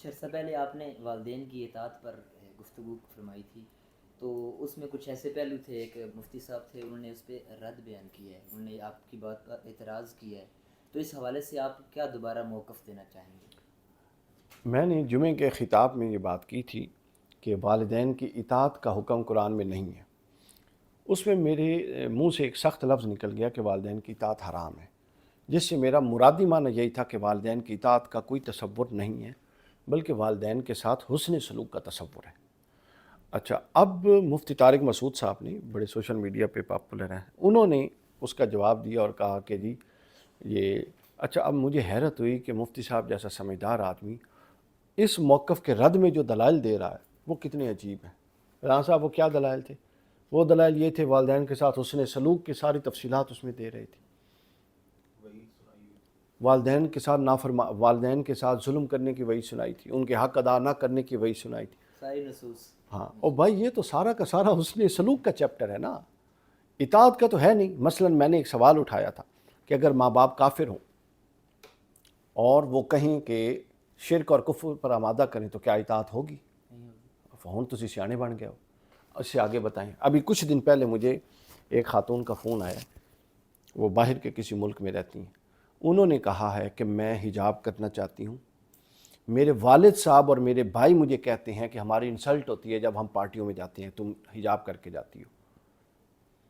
کچھ عرصہ پہلے آپ نے والدین کی اطاعت پر گفتگو فرمائی تھی، تو اس میں کچھ ایسے پہلو تھے، ایک مفتی صاحب تھے، انہوں نے اس پہ رد بیان کیا ہے، انہوں نے آپ کی بات پر اعتراض کیا ہے، تو اس حوالے سے آپ کیا دوبارہ موقف دینا چاہیں گے؟ میں نے جمعے کے خطاب میں یہ بات کی تھی کہ والدین کی اطاعت کا حکم قرآن میں نہیں ہے۔ اس میں میرے منہ سے ایک سخت لفظ نکل گیا کہ والدین کی اطاعت حرام ہے، جس سے میرا مرادی معنی یہی تھا کہ والدین کی اطاعت کا کوئی تصور نہیں ہے، بلکہ والدین کے ساتھ حسن سلوک کا تصور ہے۔ اچھا، اب مفتی طارق مسعود صاحب نے، بڑے سوشل میڈیا پہ پاپولر ہیں، انہوں نے اس کا جواب دیا اور کہا کہ جی یہ اچھا، اب مجھے حیرت ہوئی کہ مفتی صاحب جیسا سمجھدار آدمی اس موقف کے رد میں جو دلائل دے رہا ہے وہ کتنے عجیب ہیں۔ رانا صاحب وہ کیا دلائل تھے؟ وہ دلائل یہ تھے والدین کے ساتھ حسن سلوک کی ساری تفصیلات اس میں دے رہے تھے، والدین کے ساتھ والدین کے ساتھ ظلم کرنے کی وہی سنائی تھی، ان کے حق ادا نہ کرنے کی وہی سنائی تھی، ساری نصوص۔ ہاں۔ اور بھائی یہ تو سارا کا سارا حسن سلوک کا چیپٹر ہے نا، اطاعت کا تو ہے نہیں۔ مثلا میں نے ایک سوال اٹھایا تھا کہ اگر ماں باپ کافر ہوں اور وہ کہیں کہ شرک اور کفر پر آمادہ کریں تو کیا اطاعت ہوگی؟ فون تو سیانے بن گیا ہو۔ اس سے آگے بتائیں، ابھی کچھ دن پہلے مجھے ایک خاتون کا فون آیا، وہ باہر کے کسی ملک میں رہتی ہیں، انہوں نے کہا ہے کہ میں حجاب کرنا چاہتی ہوں، میرے والد صاحب اور میرے بھائی مجھے کہتے ہیں کہ ہماری انسلٹ ہوتی ہے جب ہم پارٹیوں میں جاتے ہیں، تم حجاب کر کے جاتی ہو،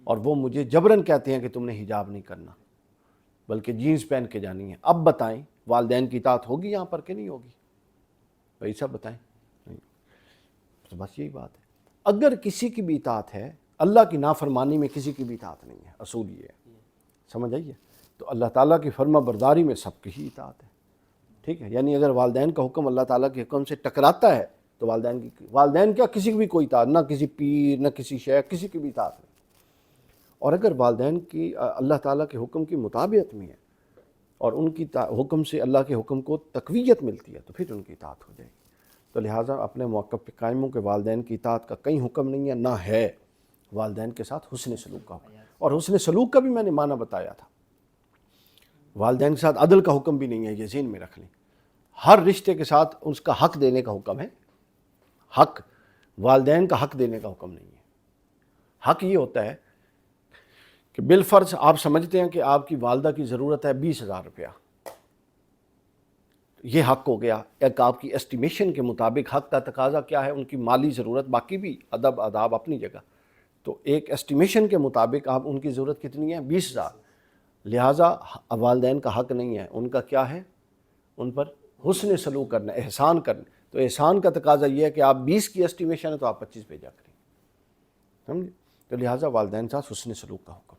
اور وہ مجھے جبراً کہتے ہیں کہ تم نے حجاب نہیں کرنا بلکہ جینز پہن کے جانی ہے۔ اب بتائیں والدین کی اطاعت ہوگی یہاں پر کہ نہیں ہوگی؟ بھائی صاحب بتائیں۔ نہیں، تو بس یہی بات ہے، اگر کسی کی بھی اطاعت ہے، اللہ کی نافرمانی میں کسی کی بھی اطاعت نہیں ہے، اصول یہ ہے، سمجھ آئیے؟ تو اللہ تعالیٰ کی فرما برداری میں سب کی ہی اطاعت ہے، ٹھیک ہے؟ یعنی اگر والدین کا حکم اللہ تعالیٰ کے حکم سے ٹکراتا ہے تو والدین کیا کسی کی بھی کوئی اطاعت، نہ کسی پیر نہ کسی شیخ، کسی کی بھی اطاعت نہیں۔ اور اگر والدین کی اللہ تعالیٰ کے حکم کی مطابقت میں ہے اور ان کی حکم سے اللہ کے حکم کو تقویت ملتی ہے تو پھر ان کی اطاعت ہو جائے گی۔ تو لہٰذا اپنے موقف پہ قائم ہوں کہ والدین کی اطاعت کا کہیں حکم نہیں ہے، نہ ہے والدین کے ساتھ حسن سلوک کا حکم۔ اور حسن سلوک کا بھی میں نے معنی بتایا تھا، والدین کے ساتھ عدل کا حکم بھی نہیں ہے، یہ ذہن میں رکھ لیں۔ ہر رشتے کے ساتھ اس کا حق دینے کا حکم ہے، حق، والدین کا حق دینے کا حکم نہیں ہے۔ حق یہ ہوتا ہے کہ بالفرض آپ سمجھتے ہیں کہ آپ کی والدہ کی ضرورت ہے 20,000 روپیہ، یہ حق ہو گیا۔ ایک آپ کی اسٹیمیشن کے مطابق حق کا تقاضا کیا ہے، ان کی مالی ضرورت، باقی بھی ادب آداب اپنی جگہ، تو ایک اسٹیمیشن کے مطابق آپ ان کی ضرورت کتنی ہے؟ 20,000۔ لہٰذا والدین کا حق نہیں ہے، ان کا کیا ہے؟ ان پر حسن سلوک کرنا، احسان کرنا۔ تو احسان کا تقاضا یہ ہے کہ آپ 20 کی اسٹیمیشن ہے تو آپ 25 بھیجا کریں، سمجھے؟ تو لہٰذا والدین کے ساتھ حسن سلوک کا حکم۔